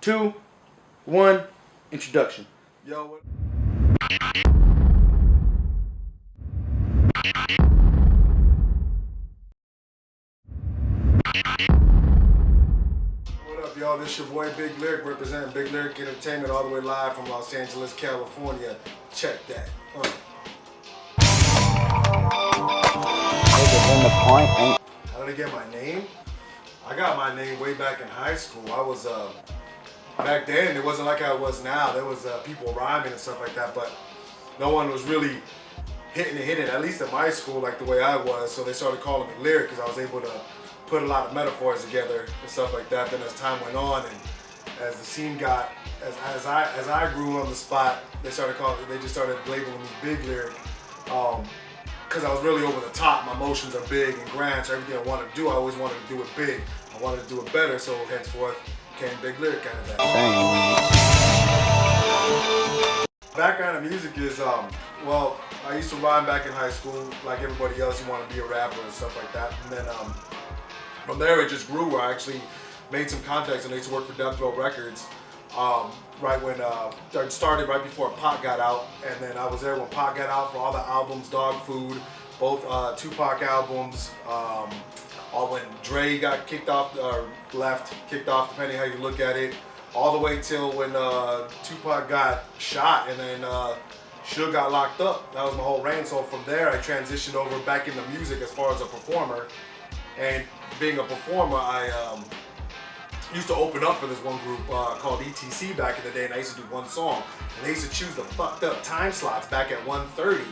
2, 1, introduction. Yo, what up, y'all? This your boy Big Lyrik, representing Big Lyrik Entertainment all the way live from Los Angeles, California. Check that. How did I get my name? I got my name way back in high school. I was, back then, it wasn't like I was now. There was people rhyming and stuff like that, but no one was really hitting it, at least at my school, like the way I was. So they started calling me Lyrik because I was able to put a lot of metaphors together and stuff like that. Then as time went on and as the scene got, as I grew on the spot, they just started labeling me Big Lyrik. Because I was really over the top. My emotions are big and grand, so everything I wanted to do, I always wanted to do it big. I wanted to do it better, so henceforth came Big Lyrik kind of that. Background of music is, well, I used to rhyme back in high school. Like everybody else, you want to be a rapper and stuff like that. And then from there, it just grew where I actually made some contacts, and I used to work for Death Row Records. Right when it started right before Pac got out, and then I was there when Pac got out for all the albums, Dog Food, both Tupac albums, all when Dre got kicked off or kicked off, depending how you look at it, all the way till when Tupac got shot, and then Suge got locked up. That was my whole reign. So from there, I transitioned over back into music as far as a performer, and being a performer, I used to open up for this one group called ETC back in the day, and I used to do one song. And they used to choose the fucked up time slots back at 1:30.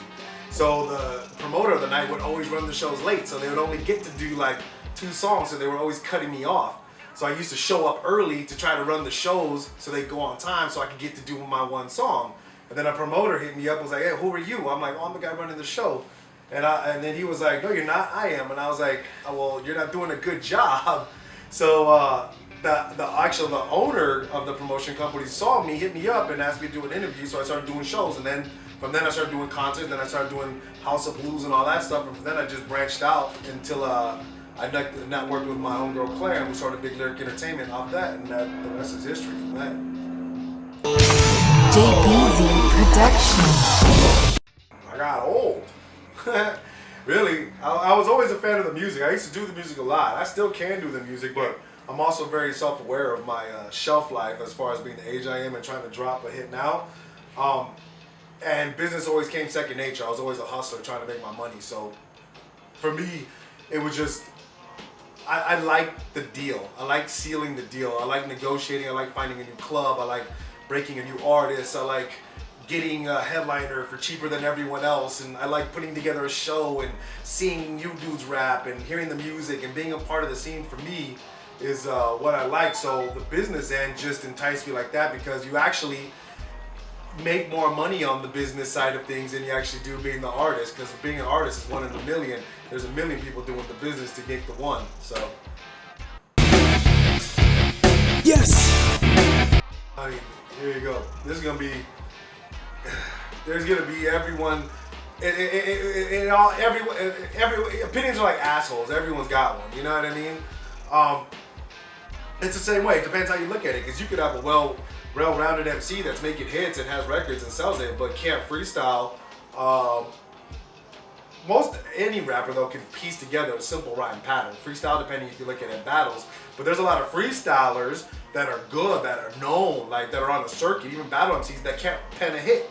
So the promoter of the night would always run the shows late, so they would only get to do like 2 songs, so they were always cutting me off. So I used to show up early to try to run the shows so they go on time so I could get to do my one song. And then a promoter hit me up and was like, hey, who are you? I'm like, oh, I'm the guy running the show. And then he was like, no, you're not, I am. And I was like, oh, well, you're not doing a good job. So the owner of the promotion company saw me, hit me up, and asked me to do an interview. So I started doing shows, and then from then I started doing concerts. Then I started doing House of Blues and all that stuff. And from then I just branched out until I networked with my homegirl Claire, and we started Big Lyrik Entertainment off that, and the rest is history from that. JBZ Production. I got old. Really, I was always a fan of the music. I used to do the music a lot. I still can do the music, but I'm also very self-aware of my shelf life as far as being the age I am and trying to drop a hit now. And business always came second nature. I was always a hustler trying to make my money. So for me, it was just, I like the deal. I like sealing the deal. I like negotiating. I like finding a new club. I like breaking a new artist. I like getting a headliner for cheaper than everyone else, and I like putting together a show and seeing you dudes rap and hearing the music and being a part of the scene. For me is what I like. So the business end just enticed me like that, because you actually make more money on the business side of things than you actually do being the artist, because being an artist is 1 in a million. There's a million people doing the business to get the one. So Yes. I mean, here you go. This is gonna be. There's gonna be everyone. Every opinions are like assholes. Everyone's got one. You know what I mean? It's the same way. It depends how you look at it. Because you could have a well-rounded MC that's making hits and has records and sells it, but can't freestyle. Any rapper though can piece together a simple rhyme pattern. Freestyle, depending if you look at it in battles. But there's a lot of freestylers that are good, that are known, like that are on the circuit, even battle MCs that can't pen a hit.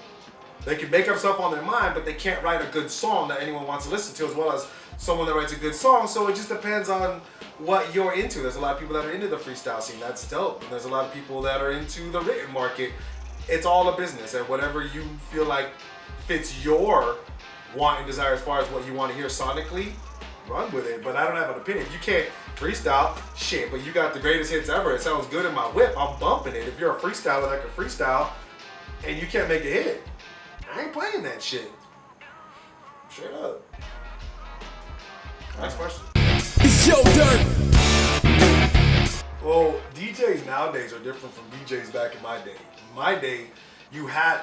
They can make up stuff on their mind, but they can't write a good song that anyone wants to listen to, as well as someone that writes a good song. So it just depends on what you're into. There's a lot of people that are into the freestyle scene. That's dope. And there's a lot of people that are into the written market. It's all a business, and whatever you feel like fits your want and desire as far as what you want to hear sonically, run with it. But I don't have an opinion. If you can't freestyle, shit, but you got the greatest hits ever. It sounds good in my whip. I'm bumping it. If you're a freestyler that can freestyle and you can't make a hit, I ain't playing that shit. Straight up. Next question. It's your dirt. Well, DJs nowadays are different from DJs back in my day. In my day,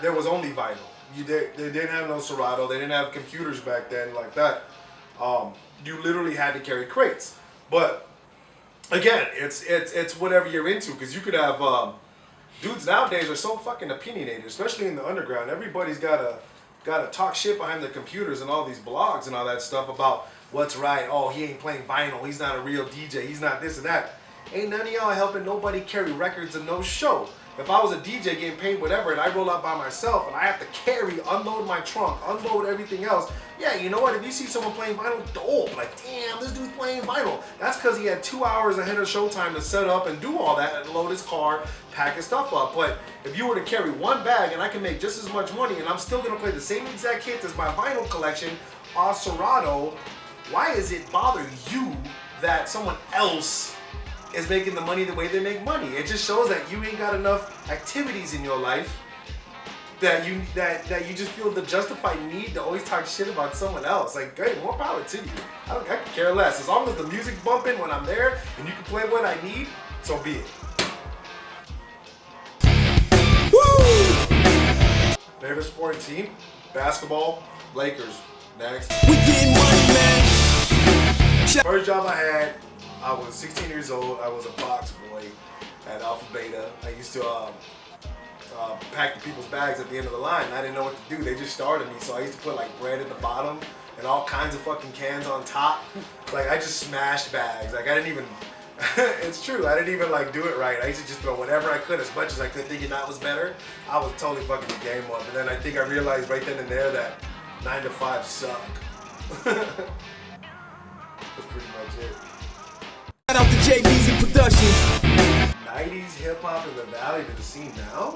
there was only vinyl. They didn't have no Serato. They didn't have computers back then like that. You literally had to carry crates. But again, it's whatever you're into, because you could have dudes nowadays are so fucking opinionated, especially in the underground. Everybody's gotta talk shit behind the computers and all these blogs and all that stuff about what's right. Oh, he ain't playing vinyl. He's not a real DJ. He's not this and that. Ain't none of y'all helping nobody carry records and no show. If I was a DJ getting paid whatever and I roll out by myself and I have to carry, unload my trunk, unload everything else, yeah, you know what? If you see someone playing vinyl, dope. Like, damn, this dude's playing vinyl. That's because he had 2 hours ahead of showtime to set up and do all that and load his car, pack his stuff up. But if you were to carry one bag and I can make just as much money and I'm still going to play the same exact hits as my vinyl collection, Serato, why is it bother you that someone else is making the money the way they make money? It just shows that you ain't got enough activities in your life that you just feel the justified need to always talk shit about someone else. Like, great, more power to you. I could care less. As long as the music's bumping when I'm there and you can play what I need, so be it. Woo! Favorite sporting team? Basketball, Lakers. Next. We getting money, man. First job I had, I was 16 years old. I was a box boy at Alpha Beta. I used to pack the people's bags at the end of the line. I didn't know what to do. They just started me, so I used to put like bread at the bottom and all kinds of fucking cans on top. Like I just smashed bags. Like I didn't even. It's true. I didn't even like do it right. I used to just throw whatever I could, as much as I could, thinking that was better. I was totally fucking the game up. And then I think I realized right then and there that 9 to 5 suck. That's pretty much it. Shout out to JBZ Productions. 90s hip hop in the Valley to the scene now?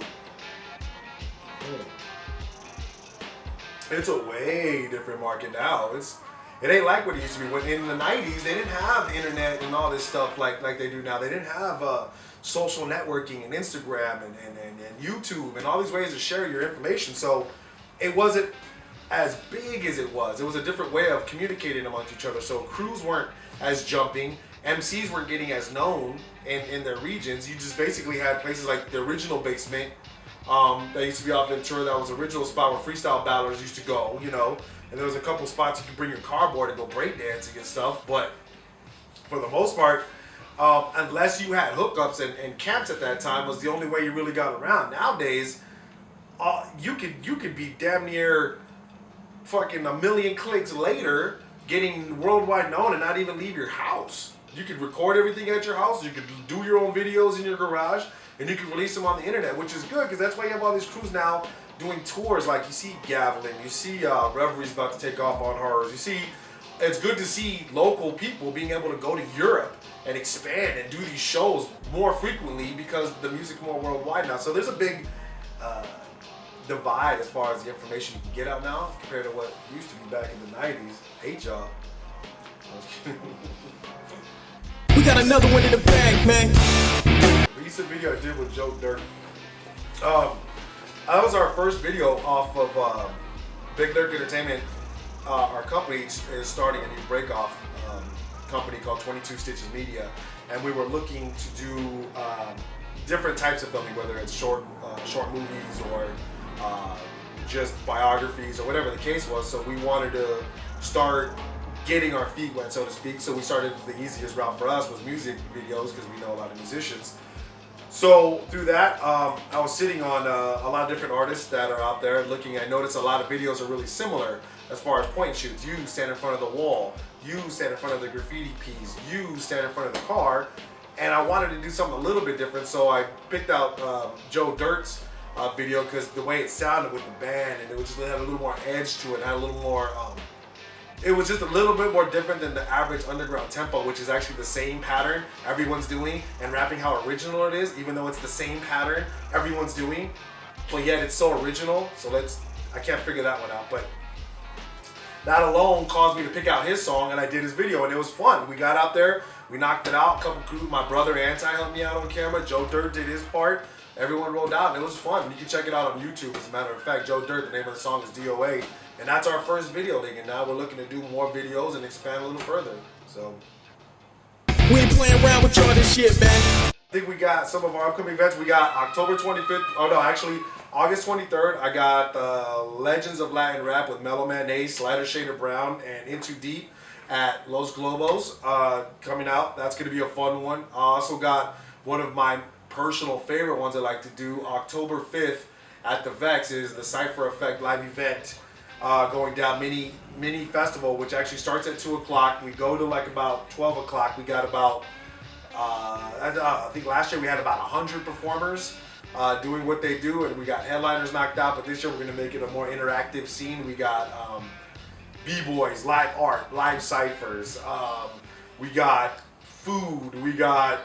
It's a way different market now. It ain't like what it used to be. When in the 90s, they didn't have internet and all this stuff like they do now. They didn't have social networking and Instagram and YouTube and all these ways to share your information. So it wasn't as big as it was. It was a different way of communicating amongst each other. So crews weren't as jumping. MCs weren't getting as known in their regions. You just basically had places like the original Basement that used to be off Ventura. That was the original spot where freestyle battlers used to go, you know. And there was a couple spots you could bring your cardboard and go breakdancing and stuff. But for the most part, unless you had hookups and camps at that time, was the only way you really got around. Nowadays, you could be damn near fucking a million clicks later, getting worldwide known and not even leave your house. You could record everything at your house. You could do your own videos in your garage, and you can release them on the internet, which is good because that's why you have all these crews now doing tours. Like you see Gavelin, you see Reveries about to take off on Horrors. You see, it's good to see local people being able to go to Europe and expand and do these shows more frequently because the music's more worldwide now. So there's a big divide as far as the information you can get out now compared to what used to be back in the 90s. Hate y'all. We got another one in the bag, man. Recent video I did with Joe Dirt. That was our first video off of Big Lyrik Entertainment. Our company is starting a new break-off company called 22 Stitches Media, and we were looking to do different types of filming, whether it's short movies or just biographies or whatever the case was. So we wanted to start getting our feet wet, so to speak. So we started, the easiest route for us was music videos because we know a lot of musicians. So through that, I was sitting on a lot of different artists that are out there looking. I noticed a lot of videos are really similar as far as point and shoots. You stand in front of the wall, you stand in front of the graffiti piece, you stand in front of the car, and I wanted to do something a little bit different. So I picked out Joe Dirt's video because the way it sounded with the band, and it just had a little more edge to it, had a little more. It was just a little bit more different than the average underground tempo, which is actually the same pattern everyone's doing, and rapping how original it is, even though it's the same pattern everyone's doing, but yet it's so original. So I can't figure that one out, but that alone caused me to pick out his song, and I did his video, and it was fun. We got out there, we knocked it out. A couple crews, my brother Anti helped me out on camera. Joe Dirt did his part. Everyone rolled out, and it was fun. You can check it out on YouTube, as a matter of fact. Joe Dirt, the name of the song is DOA. And that's our first video link, and now we're looking to do more videos and expand a little further. So We ain't playing around with y'all this shit, man. I think we got some of our upcoming events. We got October 25th. Oh no, actually August 23rd. I got Legends of Latin Rap with Mellow Man Ace, Lighter Shade of Brown, and Into Deep at Los Globos coming out. That's gonna be a fun one. I also got one of my personal favorite ones I like to do, October 5th at the Vex is the Cypher Effect live event going down, mini festival, which actually starts at 2 o'clock. We go to like about 12 o'clock. We got about, I think last year we had about 100 performers doing what they do, and we got headliners knocked out, but this year we're going to make it a more interactive scene. We got b-boys, live art, live ciphers, we got food, we got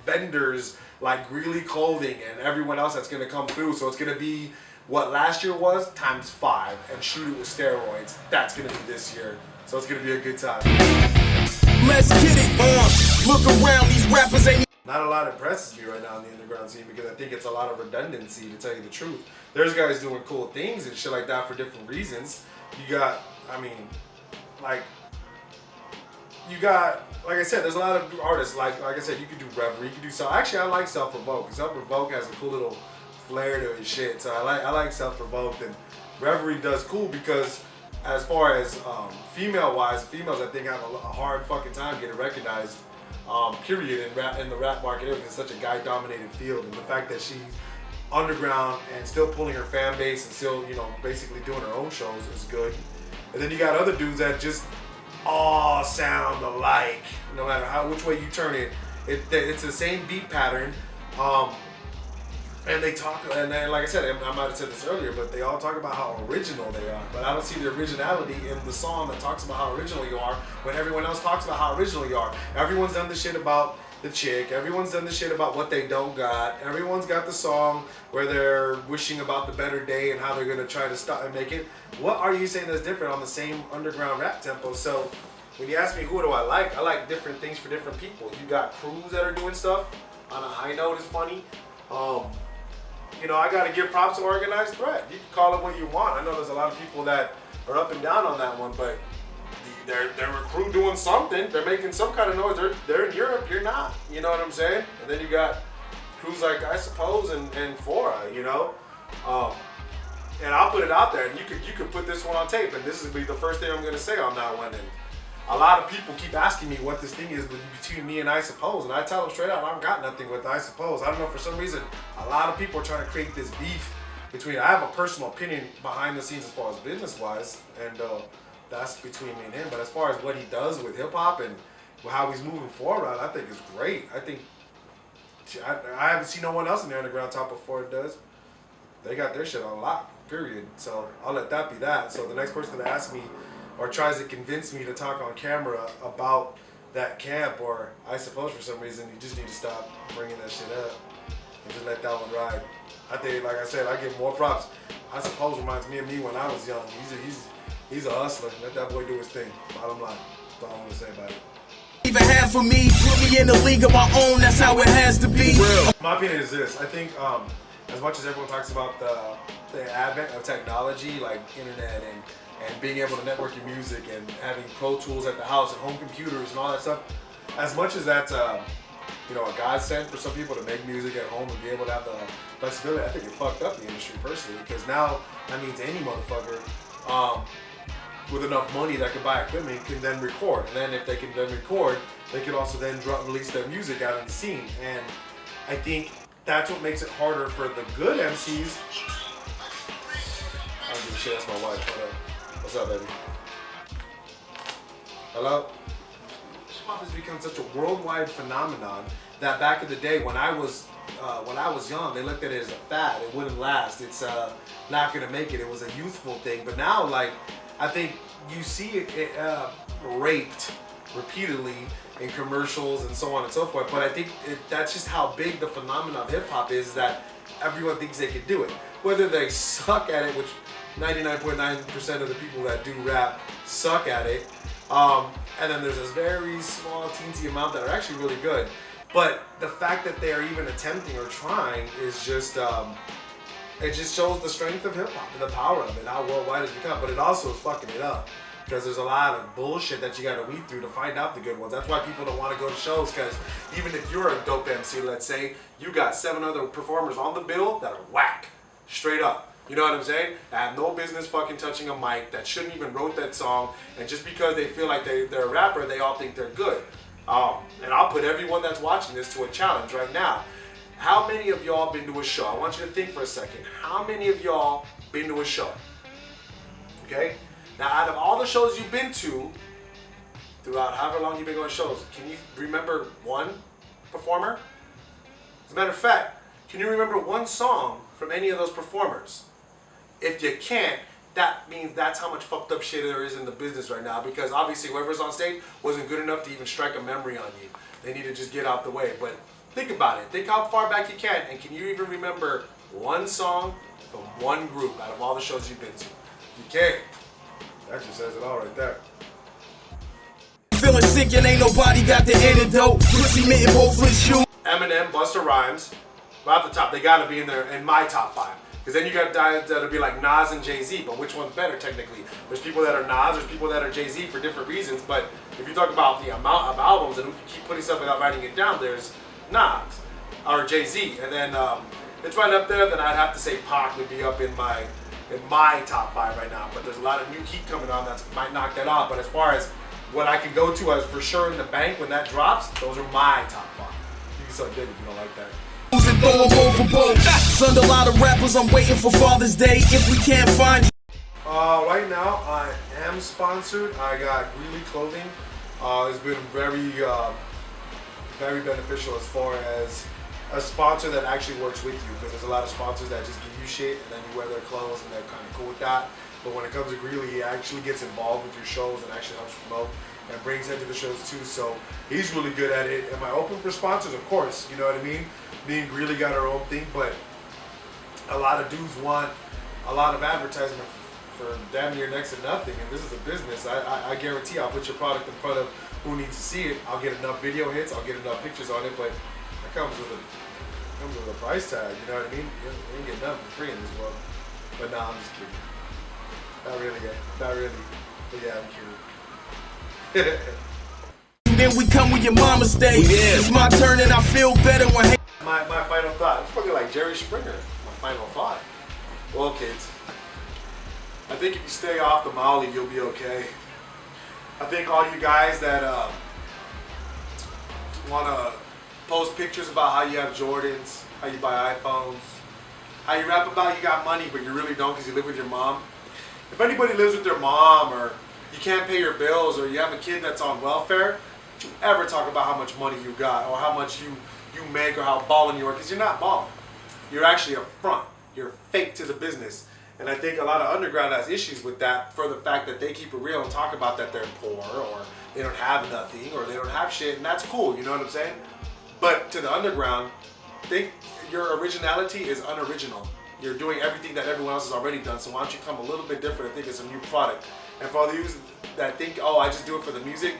vendors like Greeley Clothing and everyone else that's going to come through. So it's going to be what last year was times 5, and Shoot It with steroids. That's going to be this year. So it's going to be a good time. Let's get it. Look around, these rappers ain't. Not a lot impresses me right now in the underground scene because I think it's a lot of redundancy, to tell you the truth. There's guys doing cool things and shit like that for different reasons. You got, I mean, like I said, there's a lot of artists, like I said, you could do Reverie, you could do actually I like Self-Provoke. Self-Provoke has a cool little flair to his shit, so I like Self-Provoked, and Reverie does cool because as far as females I think have a hard fucking time getting recognized, period, in the rap market. It's such a guy-dominated field, and the fact that she's underground and still pulling her fan base and still, you know, basically doing her own shows is good. And then you got other dudes that just all sound alike, no matter which way you turn it. It's the same beat pattern, and they talk, and then, like I said, I might have said this earlier, but they all talk about how original they are. But I don't see the originality in the song that talks about how original you are when everyone else talks about how original you are. Everyone's done the shit about the chick. Everyone's done the shit about what they don't got. Everyone's got the song where they're wishing about the better day and how they're gonna try to stop and make it. What are you saying that's different on the same underground rap tempo? So when you ask me who do I like different things for different people. You got crews that are doing stuff on a high note is funny. You know, I gotta give props to Organized Threat. You can call it what you want. I know there's a lot of people that are up and down on that one, but they're a crew doing something. They're making some kind of noise. They're in Europe. You're not. You know what I'm saying? And then you got crews like I Suppose and Fora. You know, and I'll put it out there. And you could put this one on tape. And this is the first thing I'm gonna say on that one. And a lot of people keep asking me what this thing is between me and I Suppose, and I tell them straight out, I've got nothing with I Suppose. I don't know, for some reason, a lot of people are trying to create this beef between. I have a personal opinion behind the scenes as far as business-wise, and that's between me and him. But as far as what he does with hip-hop and how he's moving forward, I think is great. I think I haven't seen no one else in the underground top of Ford does. They got their shit on lock, period. So I'll let that be that. So the next person that asks me or tries to convince me to talk on camera about that camp, or I Suppose for some reason, you just need to stop bringing that shit up and just let that one ride. I think, like I said, I give more props. I Suppose reminds me of me when I was young. He's a hustler. Let that boy do his thing. Bottom line. That's all I want to say about it. Even half of me, put me in a league of my own, that's how it has to be. My opinion is this. I think as much as everyone talks about the advent of technology, like internet and being able to network your music and having Pro Tools at the house and home computers and all that stuff, as much as that's you know, a godsend for some people to make music at home and be able to have the flexibility, I think it fucked up the industry personally, because now that means any motherfucker with enough money that can buy equipment can then record, and then if they can then record, they can also then release their music out in the scene. And I think that's what makes it harder for the good MCs. I don't give a shit, that's my wife. Hold up. What's up, baby? Hello? Hip-hop has become such a worldwide phenomenon that back in the day when I was young, they looked at it as a fad. It wouldn't last. It's not gonna make it. It was a youthful thing. But now, like, I think you see it raped repeatedly in commercials and so on and so forth. But I think that's just how big the phenomenon of hip-hop is, that everyone thinks they can do it. Whether they suck at it, which 99.9% of the people that do rap suck at it. And then there's this very small, teensy amount that are actually really good. But the fact that they are even attempting or trying is just, it just shows the strength of hip-hop and the power of it, how worldwide it's become. But it also is fucking it up, because there's a lot of bullshit that you gotta weed through to find out the good ones. That's why people don't want to go to shows, because even if you're a dope MC, let's say, you got 7 other performers on the bill that are whack, straight up. You know what I'm saying? That have no business fucking touching a mic, that shouldn't even wrote that song, and just because they feel like they're a rapper, they all think they're good. And I'll put everyone that's watching this to a challenge right now. How many of y'all been to a show? I want you to think for a second. How many of y'all been to a show? Okay? Now, out of all the shows you've been to, throughout however long you've been going to shows, can you remember one performer? As a matter of fact, can you remember one song from any of those performers? If you can't, that means that's how much fucked up shit there is in the business right now, because obviously whoever's on stage wasn't good enough to even strike a memory on you. They need to just get out the way. But think about it. Think how far back you can, and can you even remember one song from one group out of all the shows you've been to? You can't. That just says it all right there. Feeling sick and ain't nobody got the antidote. Pussy mitten both with shoes. Eminem, Busta Rhymes, right at the top. They gotta be in there in my top 5. Because then you got guys that'll be like Nas and Jay-Z, but which one's better technically? There's people that are Nas, there's people that are Jay-Z for different reasons, but if you talk about the amount of albums and who can keep putting stuff without writing it down, there's Nas or Jay-Z, and then it's right up there. Then I'd have to say Pac would be up in my top 5 right now. But there's a lot of new heat coming on that might knock that off. But as far as what I can go to as for sure in the bank when that drops, those are my top 5. You can suck dick if you don't like that. And throw them overboard. Son, a lot of rappers, I'm waiting for Father's Day. If we can't find you. Right now, I am sponsored. I got Greeley Clothing. It's been very beneficial as far as a sponsor that actually works with you, because there's a lot of sponsors that just give you shit and then you wear their clothes and they're kind of cool with that. But when it comes to Greeley, he actually gets involved with your shows and actually helps promote and brings head to the shows too. So he's really good at it. Am I open for sponsors? Of course, you know what I mean? Me and Greeley got our own thing, but a lot of dudes want a lot of advertisement for damn near next to nothing, and this is a business. I guarantee I'll put your product in front of who needs to see it. I'll get enough video hits, I'll get enough pictures on it, but that comes with a price tag, you know what I mean? You ain't get nothing for free in this world. But nah, I'm just kidding. Not really. But yeah, I'm kidding. Then we come with your mama stay. It's my turn and I feel better when My final thought. It's fucking like Jerry Springer. My final thought. Well, kids, I think if you stay off the Molly, you'll be okay. I think all you guys that want to post pictures about how you have Jordans, how you buy iPhones, how you rap about you got money but you really don't because you live with your mom. If anybody lives with their mom, or you can't pay your bills, or you have a kid that's on welfare, don't you ever talk about how much money you got or how much you make or how balling you are, because you're not balling. You're actually a front. You're fake to the business. And I think a lot of underground has issues with that, for the fact that they keep it real and talk about that they're poor or they don't have nothing or they don't have shit, and that's cool, you know what I'm saying? But to the underground, think your originality is unoriginal. You're doing everything that everyone else has already done, so why don't you come a little bit different and think it's a new product? And for all of you that think, oh, I just do it for the music,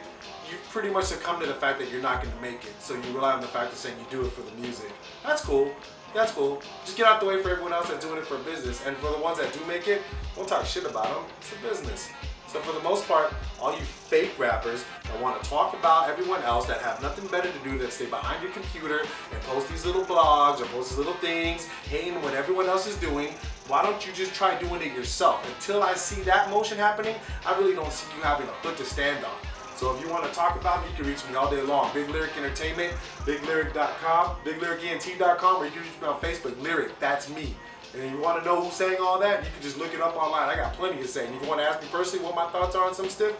you've pretty much succumbed to the fact that you're not going to make it. So you rely on the fact of saying you do it for the music. That's cool. That's cool. Just get out the way for everyone else that's doing it for business. And for the ones that do make it, don't talk shit about them. It's a business. So for the most part, all you fake rappers that want to talk about everyone else, that have nothing better to do than stay behind your computer and post these little blogs or post these little things, hating what everyone else is doing, why don't you just try doing it yourself? Until I see that motion happening, I really don't see you having a foot to stand on. So if you want to talk about me, you can reach me all day long. Big Lyrik Entertainment, BigLyrik.com, BigLyrikENT.com, or you can reach me on Facebook. Lyrik, that's me. And if you want to know who's saying all that, you can just look it up online. I got plenty to say. And if you want to ask me personally what my thoughts are on some stuff,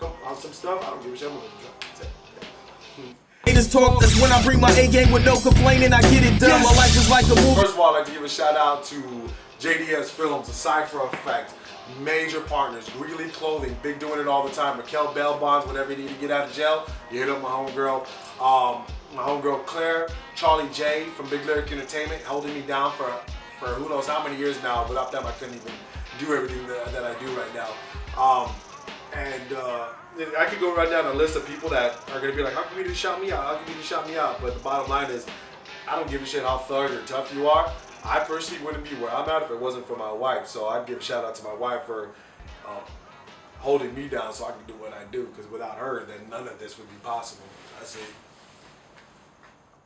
I don't give a shit. I'm gonna haters talk, that's when I bring my A game with no complaining, I get it done. My life is like a movie. First of all, I'd like to give a shout out to JDS Films, Aside for Effect, major partners, Greeley Clothing, big doing it all the time. Raquel Bell Bonds, whenever you need to get out of jail, you hit up my homegirl Claire, Charlie J from Big Lyrik Entertainment, holding me down for who knows how many years now. Without them, I couldn't even do everything that I do right now. I could go right down a list of people that are gonna be like, how come you didn't shout me out? How come you didn't shout me out? But the bottom line is, I don't give a shit how thug or tough you are. I personally wouldn't be where I'm at if it wasn't for my wife. So I'd give a shout out to my wife for holding me down so I can do what I do. Because without her, then none of this would be possible. That's it.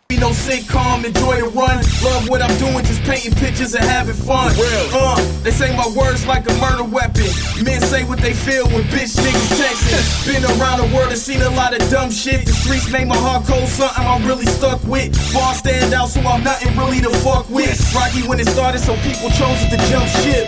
Be no sitcom, enjoy the run. Love what I'm doing, just painting pictures and having fun. They say my words like a murder weapon. Men say what they feel when bitch niggas texting. Been around the world and seen a lot of dumb shit. The streets made my heart cold, something I'm really stuck with. Bar stand out, so I'm nothing really to fuck with. Rocky when it started, so people chose it to jump ship.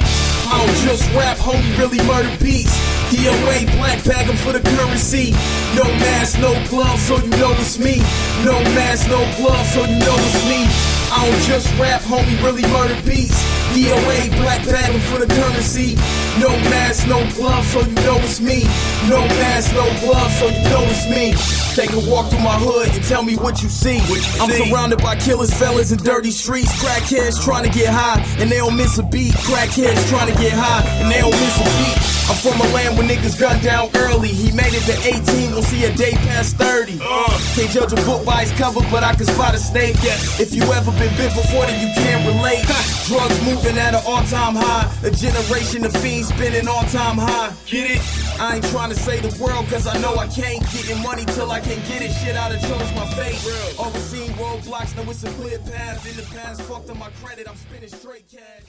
I don't just rap, homie, really murder beats. DOA, black bag 'em for the currency. No mask, no gloves, so you know it's me. No mask, no gloves, so you know it's me. I don't just rap, homie, really murder beats. DOA, black bag 'em for the currency. No mask, no gloves, so you know it's me. No mask, no gloves, so you know it's me. Take a walk through my hood and tell me what you see. I'm surrounded by killers, fellas, and dirty streets. Crackheads trying to get high, and they don't miss a beat. Crackheads trying to get high, and they don't miss a beat. I'm from a land where niggas gunned down early. He made it to 18, we'll see a day past 30. Can't judge a book by its cover, but I can spot a snake. If you ever been bit before, then you can't relate. Drugs moving at an all-time high. A generation of fiends spinning all-time high. Get it? I ain't trying to save the world, cause I know I can't. Getting money till I can't get it. Shit, I done chose my fate. Always seen roadblocks, now it's a clear path. In the past, fucked up my credit, I'm spinning straight cash.